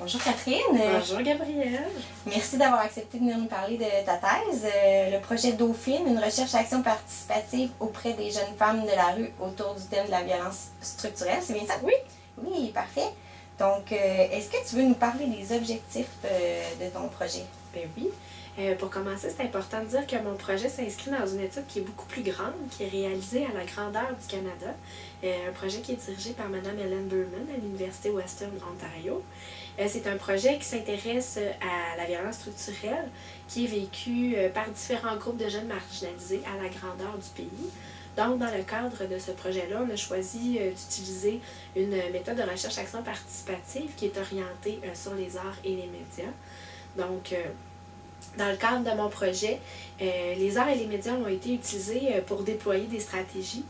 Bonjour Catherine. Bonjour Gabrielle. Merci d'avoir accepté de venir nous parler de ta thèse. Le projet Dauphine, une recherche-action participative auprès des jeunes femmes de la rue autour du thème de la violence structurelle. C'est bien ça? Oui. Oui, parfait. Donc, est-ce que tu veux nous parler des objectifs de ton projet? Ben oui. Pour commencer, c'est important de dire que mon projet s'inscrit dans une étude qui est beaucoup plus grande, qui est réalisée à la grandeur du Canada. Un projet qui est dirigé par Mme Hélène Burman à l'Université Western Ontario. C'est un projet qui s'intéresse à la violence structurelle qui est vécue par différents groupes de jeunes marginalisés à la grandeur du pays. Donc, dans le cadre de ce projet-là, on a choisi d'utiliser une méthode de recherche-action participative qui est orientée sur les arts et les médias. Donc, dans le cadre de mon projet, les arts et les médias ont été utilisés pour déployer des stratégies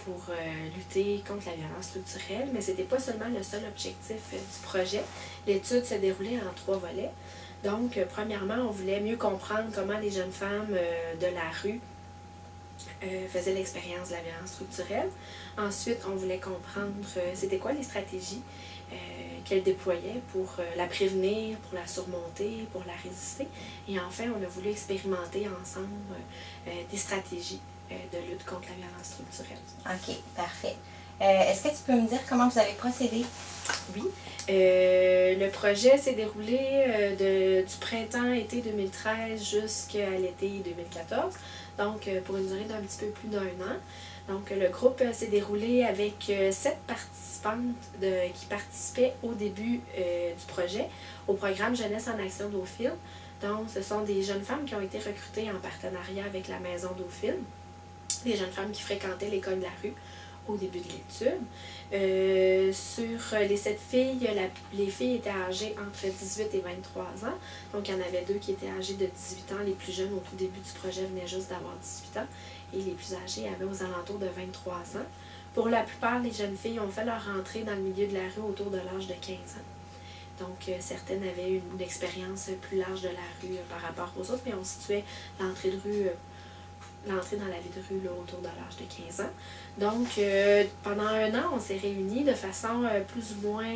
pour lutter contre la violence structurelle, mais ce n'était pas seulement le seul objectif du projet. L'étude s'est déroulée en 3 volets. Donc, premièrement, on voulait mieux comprendre comment les jeunes femmes de la rue faisaient l'expérience de la violence structurelle. Ensuite, on voulait comprendre c'était quoi les stratégies qu'elle déployait pour la prévenir, pour la surmonter, pour la résister. Et enfin, on a voulu expérimenter ensemble des stratégies de lutte contre la violence structurelle. OK, parfait. Est-ce que tu peux me dire comment vous avez procédé? Oui. Le projet s'est déroulé du printemps-été 2013 jusqu'à l'été 2014, donc pour une durée d'un petit peu plus d'1 an. Donc, le groupe s'est déroulé avec 7 participantes qui participaient au début du projet au programme Jeunesse en Action Dauphine. Donc, ce sont des jeunes femmes qui ont été recrutées en partenariat avec la Maison Dauphine, des jeunes femmes qui fréquentaient l'école de la rue au début de l'étude. Sur les 7 filles, les filles étaient âgées entre 18 et 23 ans. Donc, il y en avait 2 qui étaient âgées de 18 ans. Les plus jeunes au tout début du projet venaient juste d'avoir 18 ans. Et les plus âgées avaient aux alentours de 23 ans. Pour la plupart, les jeunes filles ont fait leur entrée dans le milieu de la rue autour de l'âge de 15 ans. Donc, certaines avaient une expérience plus large de la rue par rapport aux autres, mais on situait l'entrée dans la vie de rue là, autour de l'âge de 15 ans. Donc, pendant 1 an, on s'est réunis de façon plus ou moins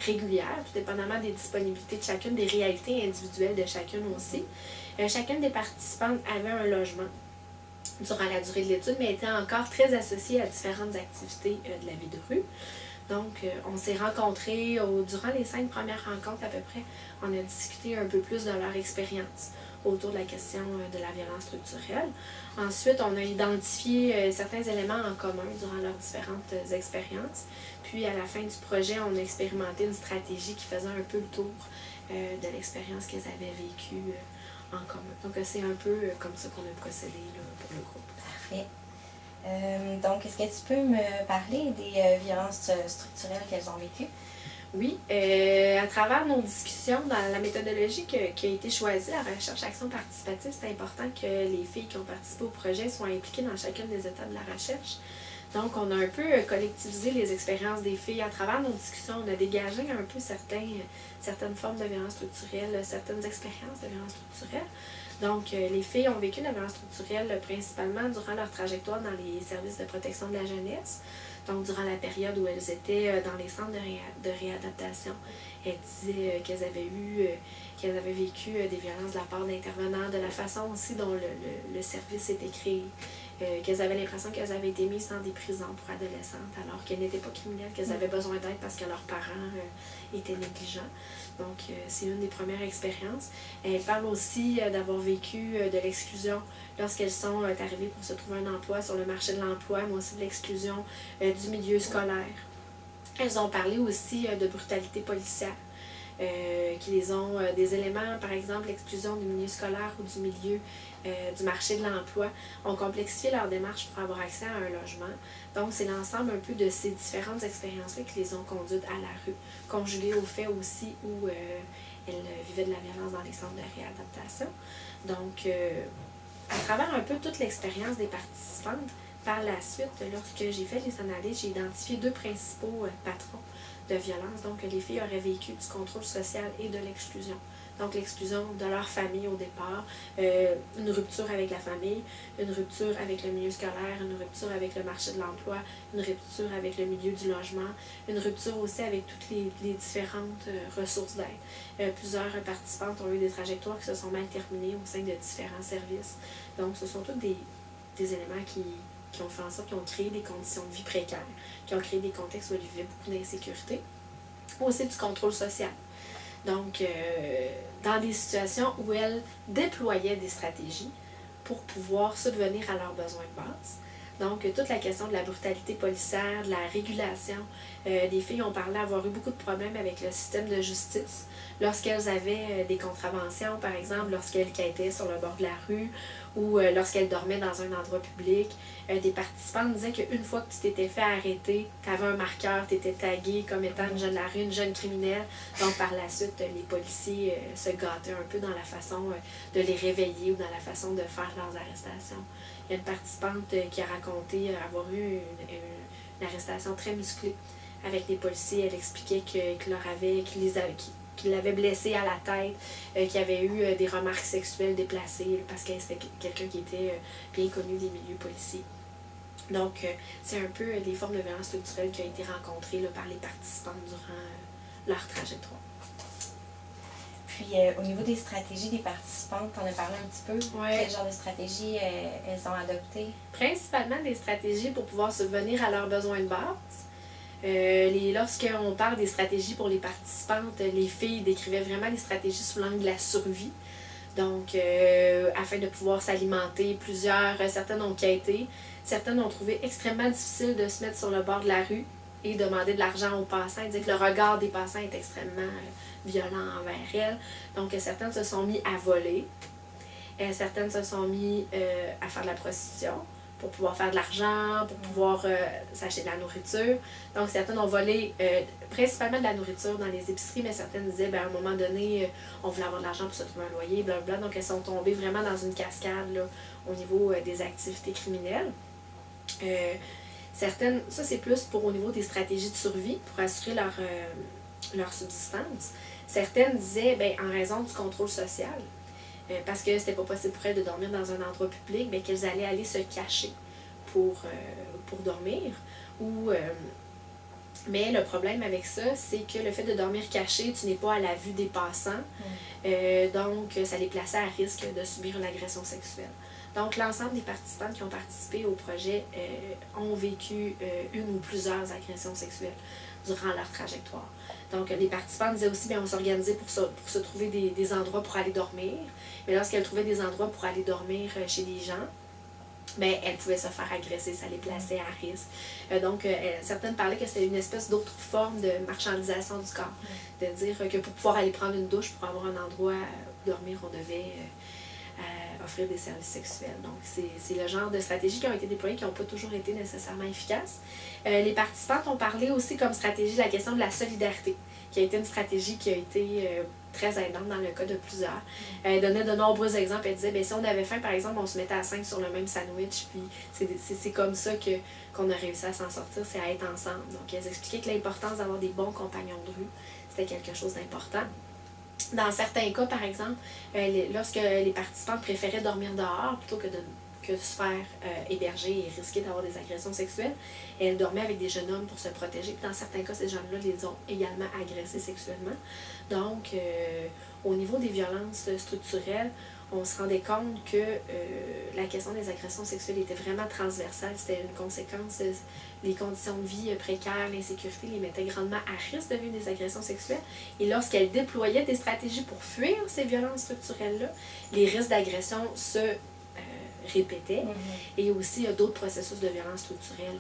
régulière, tout dépendamment des disponibilités de chacune, des réalités individuelles de chacune aussi. Chacune des participantes avait un logement durant la durée de l'étude, mais était encore très associée à différentes activités de la vie de rue. Donc, on s'est rencontrés durant les 5 premières rencontres à peu près. On a discuté un peu plus de leur expérience autour de la question de la violence structurelle. Ensuite, on a identifié certains éléments en commun durant leurs différentes expériences. Puis, à la fin du projet, on a expérimenté une stratégie qui faisait un peu le tour de l'expérience qu'elles avaient vécue en commun. Donc, c'est un peu comme ça qu'on a procédé là, pour le groupe. Parfait. Donc, est-ce que tu peux me parler des violences structurelles qu'elles ont vécues? Oui, à travers nos discussions dans la méthodologie qui a été choisie, la recherche-action participative, c'est important que les filles qui ont participé au projet soient impliquées dans chacune des étapes de la recherche. Donc, on a un peu collectivisé les expériences des filles. À travers nos discussions, on a dégagé un peu certaines formes de violence structurelle, certaines expériences de violence structurelle. Donc, les filles ont vécu la violence structurelle principalement durant leur trajectoire dans les services de protection de la jeunesse. Donc, durant la période où elles étaient dans les centres de réadaptation, elles disaient qu'elles avaient vécu des violences de la part d'intervenants, de la façon aussi dont le service était créé, qu'elles avaient l'impression qu'elles avaient été mises dans des prisons pour adolescentes alors qu'elles n'étaient pas criminelles, qu'elles avaient besoin d'aide parce que leurs parents étaient négligents. Donc, c'est une des premières expériences. Elles parlent aussi d'avoir vécu de l'exclusion lorsqu'elles sont arrivées pour se trouver un emploi sur le marché de l'emploi, mais aussi de l'exclusion du milieu scolaire. Elles ont parlé aussi de brutalité policière, qui les ont des éléments, par exemple l'exclusion du milieu scolaire ou du milieu du marché de l'emploi, ont complexifié leur démarche pour avoir accès à un logement. Donc, c'est l'ensemble un peu de ces différentes expériences-là qui les ont conduites à la rue, conjuguées au fait aussi où elles vivaient de la violence dans les centres de réadaptation. Donc, à travers un peu toute l'expérience des participantes, par la suite, lorsque j'ai fait les analyses, j'ai identifié 2 principaux patrons de violence. Donc, les filles auraient vécu du contrôle social et de l'exclusion donc l'exclusion de leur famille au départ, une rupture avec la famille, une rupture avec le milieu scolaire, une rupture avec le marché de l'emploi, une rupture avec le milieu du logement, une rupture aussi avec toutes les différentes ressources d'aide. Plusieurs participantes ont eu des trajectoires qui se sont mal terminées au sein de différents services. Donc ce sont tous des éléments qui ont fait en sorte qu'ils ont créé des conditions de vie précaires, qui ont créé des contextes où elles vivaient beaucoup d'insécurité, aussi du contrôle social. Donc, dans des situations où elles déployaient des stratégies pour pouvoir subvenir à leurs besoins de base. Donc, toute la question de la brutalité policière, de la régulation. Des filles ont parlé avoir eu beaucoup de problèmes avec le système de justice lorsqu'elles avaient des contraventions, par exemple, lorsqu'elles quêtaient sur le bord de la rue ou lorsqu'elles dormaient dans un endroit public. Des participants disaient qu'une fois que tu t'étais fait arrêter, tu avais un marqueur, tu étais tagué comme étant une jeune de la rue, une jeune criminelle. Donc, par la suite, les policiers se gâtaient un peu dans la façon de les réveiller ou dans la façon de faire leurs arrestations. Il y a une participante qui a raconté avoir eu une arrestation très musclée avec les policiers. Elle expliquait qu'il l'avait blessée à la tête, qu'il avait eu des remarques sexuelles déplacées parce qu'elle c'était quelqu'un qui était bien connu des milieux policiers. Donc, c'est un peu des formes de violence structurelle qui ont été rencontrées là, par les participants durant leur trajectoire. Puis, au niveau des stratégies des participantes, on a parlé un petit peu. Ouais. Quel genre de stratégies elles ont adoptées? Principalement des stratégies pour pouvoir subvenir à leurs besoins de base. Lorsqu'on parle des stratégies pour les participantes, les filles décrivaient vraiment les stratégies sous l'angle de la survie. Donc, afin de pouvoir s'alimenter, certaines ont quêté, certaines ont trouvé extrêmement difficile de se mettre sur le bord de la rue et demander de l'argent aux passants. Ils disaient que le regard des passants est extrêmement violent envers elles. Donc, certaines se sont mis à voler, certaines se sont mis à faire de la prostitution pour pouvoir faire de l'argent, pour pouvoir s'acheter de la nourriture. Donc, certaines ont volé principalement de la nourriture dans les épiceries, mais certaines disaient, à un moment donné, on voulait avoir de l'argent pour se trouver un loyer, blablabla. Donc, elles sont tombées vraiment dans une cascade là, au niveau des activités criminelles. Certaines, ça c'est plus pour au niveau des stratégies de survie, pour assurer leur subsistance. Certaines disaient, en raison du contrôle social, parce que c'était pas possible pour elles de dormir dans un endroit public, qu'elles allaient aller se cacher pour dormir. Mais le problème avec ça, c'est que le fait de dormir caché, tu n'es pas à la vue des passants. Donc, ça les plaçait à risque de subir une agression sexuelle. Donc, l'ensemble des participants qui ont participé au projet ont vécu une ou plusieurs agressions sexuelles durant leur trajectoire. Donc, les participants disaient aussi, on s'organisait pour se trouver des endroits pour aller dormir. Mais lorsqu'elles trouvaient des endroits pour aller dormir chez des gens, elles pouvaient se faire agresser, ça les plaçait à risque. Donc, certaines parlaient que c'était une espèce d'autre forme de marchandisation du corps. De dire que pour pouvoir aller prendre une douche, pour avoir un endroit où dormir, on devait offrir des services sexuels. Donc, c'est le genre de stratégies qui ont été déployées qui n'ont pas toujours été nécessairement efficaces. Les participantes ont parlé aussi comme stratégie de la question de la solidarité, qui a été une stratégie qui a été très aidante dans le cas de plusieurs. Elle donnait de nombreux exemples. Elle disait, si on avait faim, par exemple, on se mettait à 5 sur le même sandwich, puis c'est comme ça qu'on a réussi à s'en sortir, c'est à être ensemble. Donc, elles expliquaient que l'importance d'avoir des bons compagnons de rue, c'était quelque chose d'important. Dans certains cas, par exemple, lorsque les participants préféraient dormir dehors plutôt que de se faire héberger et risquer d'avoir des agressions sexuelles, elles dormaient avec des jeunes hommes pour se protéger. Puis dans certains cas, ces jeunes-là les ont également agressés sexuellement. Donc, au niveau des violences structurelles, on se rendait compte que la question des agressions sexuelles était vraiment transversale. C'était une conséquence. Les conditions de vie précaires, l'insécurité les mettaient grandement à risque de vivre des agressions sexuelles. Et lorsqu'elles déployaient des stratégies pour fuir ces violences structurelles-là, les risques d'agression se répétaient. Et aussi, il y a d'autres processus de violence structurelle.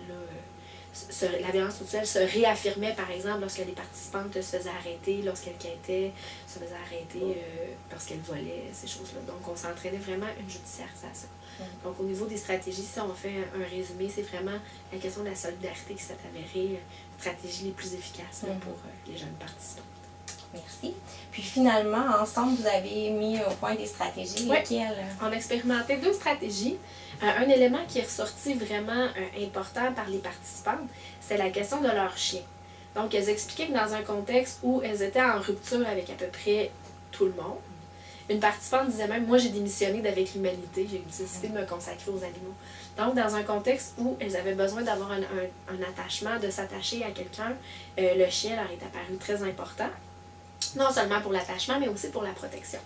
La violence structurelle se réaffirmait, par exemple, lorsque les participantes se faisaient arrêter, lorsqu'elles quêtaient, se faisaient arrêter lorsqu'elles volaient, ces choses-là. Donc, on s'entraînait vraiment une judiciarisation. Donc, au niveau des stratégies, si on fait un résumé, c'est vraiment la question de la solidarité qui s'est avérée une stratégie les plus efficaces pour les jeunes participants. Merci. Puis finalement, ensemble, vous avez mis au point des stratégies. Oui. Lesquelles? On a expérimenté 2 stratégies. Un élément qui est ressorti vraiment important par les participantes, c'est la question de leur chien. Donc, elles expliquaient que dans un contexte où elles étaient en rupture avec à peu près tout le monde. Une participante disait même, moi j'ai démissionné d'Avec l'Humanité, j'ai décidé de me consacrer aux animaux. Donc, dans un contexte où elles avaient besoin d'avoir un attachement, de s'attacher à quelqu'un, le chien leur est apparu très important. Non seulement pour l'attachement, mais aussi pour la protection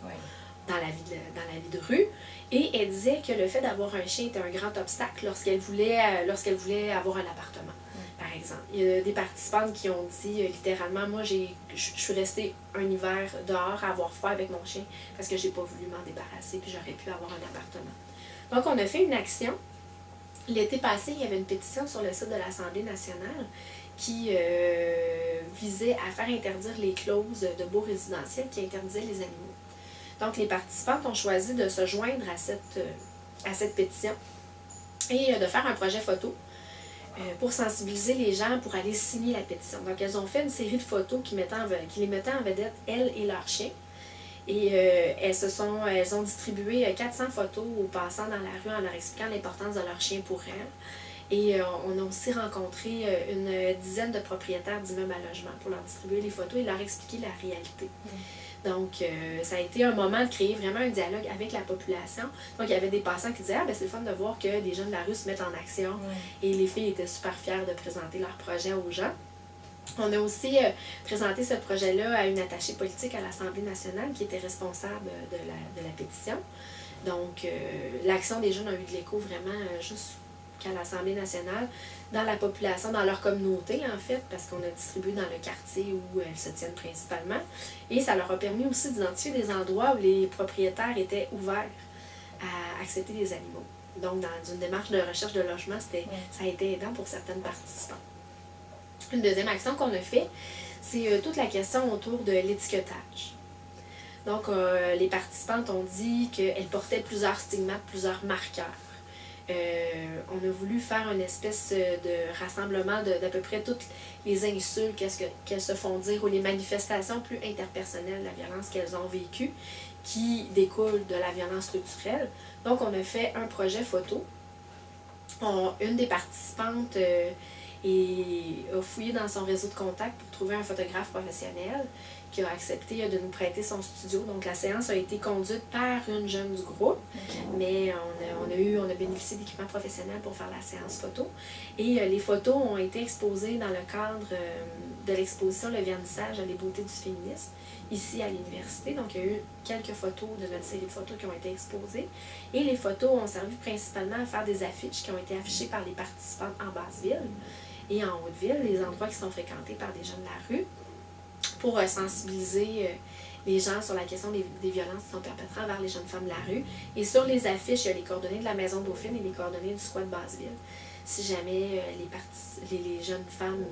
dans la vie de rue. Et elle disait que le fait d'avoir un chien était un grand obstacle lorsqu'elle voulait avoir un appartement, par exemple. Il y a des participantes qui ont dit littéralement, moi je suis restée un hiver dehors à avoir froid avec mon chien parce que j'ai pas voulu m'en débarrasser puis j'aurais pu avoir un appartement. Donc on a fait une action. L'été passé, il y avait une pétition sur le site de l'Assemblée nationale qui visait à faire interdire les clauses de baux résidentiels qui interdisaient les animaux. Donc, les participantes ont choisi de se joindre à cette pétition et de faire un projet photo pour sensibiliser les gens pour aller signer la pétition. Donc, elles ont fait une série de photos qui les mettaient en vedette, elles et leurs chiens. Et elles ont distribué 400 photos aux passants dans la rue en leur expliquant l'importance de leur chien pour elles. Et on a aussi rencontré une dizaine de propriétaires d'immeubles à logement pour leur distribuer les photos et leur expliquer la réalité. Donc, ça a été un moment de créer vraiment un dialogue avec la population. Donc, il y avait des passants qui disaient « Ah, ben c'est le fun de voir que des gens de la rue se mettent en action. » Et les filles étaient super fières de présenter leur projet aux gens. On a aussi présenté ce projet-là à une attachée politique à l'Assemblée nationale qui était responsable de la pétition. Donc, l'action des jeunes a eu de l'écho vraiment jusqu'à l'Assemblée nationale, dans la population, dans leur communauté en fait, parce qu'on a distribué dans le quartier où elles se tiennent principalement. Et ça leur a permis aussi d'identifier des endroits où les propriétaires étaient ouverts à accepter les animaux. Donc, dans une démarche de recherche de logement, ça a été aidant pour certaines participantes. Une deuxième action qu'on a fait, c'est toute la question autour de l'étiquetage. Donc, les participantes ont dit qu'elles portaient plusieurs stigmates, plusieurs marqueurs. On a voulu faire une espèce de rassemblement d'à peu près toutes les insultes qu'elles se font dire ou les manifestations plus interpersonnelles de la violence qu'elles ont vécue qui découlent de la violence structurelle. Donc, on a fait un projet photo. Une des participantes a fouillé dans son réseau de contacts pour trouver un photographe professionnel qui a accepté de nous prêter son studio. Donc, la séance a été conduite par une jeune du groupe, mais on a bénéficié d'équipements professionnels pour faire la séance photo. Et les photos ont été exposées dans le cadre de l'exposition Le Vernissage Les beautés du féminisme, ici à l'université. Donc, il y a eu quelques photos de notre série de photos qui ont été exposées. Et les photos ont servi principalement à faire des affiches qui ont été affichées par les participants en Basse-Ville et en Haute-Ville, les endroits qui sont fréquentés par des jeunes de la rue, pour sensibiliser les gens sur la question des violences qui sont perpétrées envers les jeunes femmes de la rue. Et sur les affiches, il y a les coordonnées de la Maison Dauphine et les coordonnées du squat Basse-Ville. Si jamais les jeunes femmes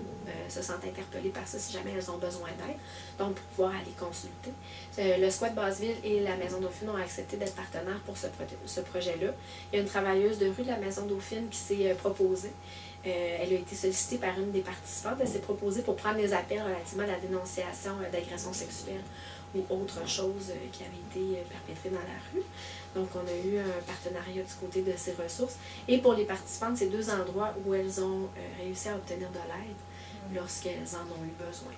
se sentent interpellées par ça, si jamais elles ont besoin d'aide, donc pour pouvoir aller consulter. Le squat Basse-Ville et la Maison Dauphine ont accepté d'être partenaires pour ce projet-là. Il y a une travailleuse de rue de la Maison Dauphine qui s'est proposée. Elle a été sollicitée par une des participantes. Elle s'est proposée pour prendre des appels relativement à la dénonciation d'agressions sexuelles ou autre chose qui avait été perpétrée dans la rue. Donc, on a eu un partenariat du côté de ces ressources. Et pour les participantes, c'est 2 endroits où elles ont réussi à obtenir de l'aide lorsqu'elles en ont eu besoin.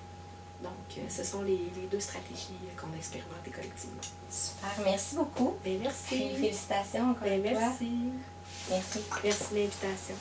Donc, ce sont les 2 stratégies qu'on a expérimentées collectivement. Super, merci beaucoup. Bien, merci. Félicitations encore une fois. Merci. Merci. Merci de l'invitation.